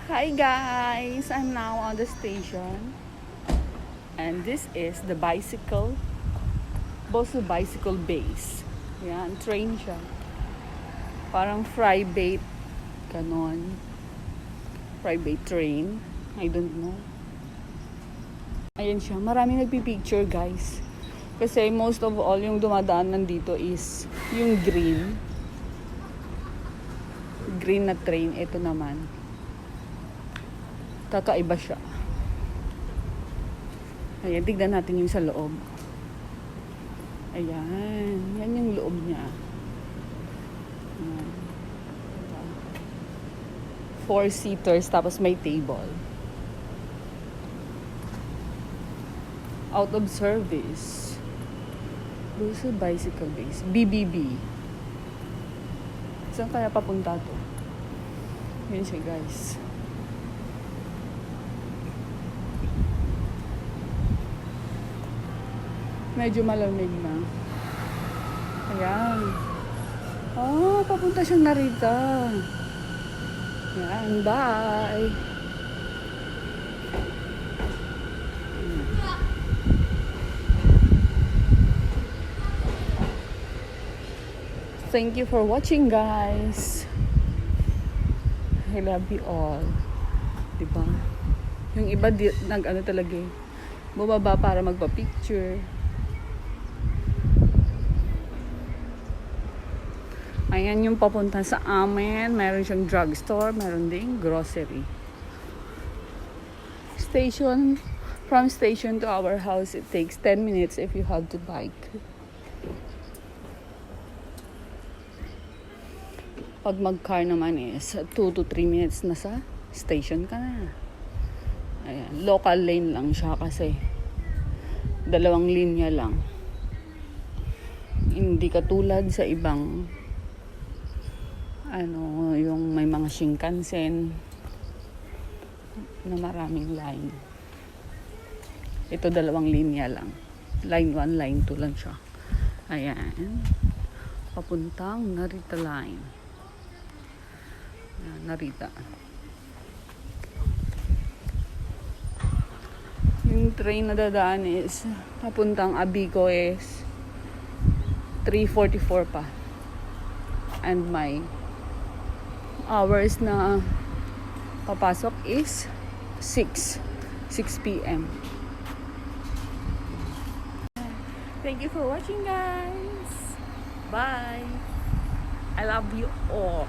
Hi guys! I'm now on the station. And this is the Bosu Bicycle Base. Yan, train siya. Parang fry bait. Ganon. Fry bait train. I don't know. Ayan siya. Maraming nagpipicture guys. Kasi most of all yung dumadaan nandito is yung green. Green na train. Ito naman. Kakaiba siya. Ayan, tignan natin yung sa loob. Ayan. Yan yung loob niya. Ayan. 4 seaters, tapos may table. Out of service. Bosu Bicycle Base. BBB. Saan kaya papunta to? Yun siya guys. Medyo malamig na. Ayan. Oh, papunta siyang Narita. Ayan, bye. Thank you for watching, guys. I love you all. Diba? Yung iba nag-ano talaga eh. Bumaba para magpa-picture. Ayan yung papunta sa amin. Meron siyang drugstore. Meron ding grocery. From station to our house, it takes 10 minutes if you have to bike. Pag mag-car naman is 2 to 3 minutes na sa station ka na. Ayan. Local lane lang siya kasi 2 linya lang. Hindi katulad sa ibang yung may mga Shinkansen na maraming line. Ito 2 linya lang. Line 1, line 2 lang siya. Ayan. Papuntang Narita line. Ayan, Narita. Yung train na dadaan is papuntang Abico is 3:44 pa. And my hours na papasok is 6 p.m. Thank you for watching, guys. Bye. I love you all.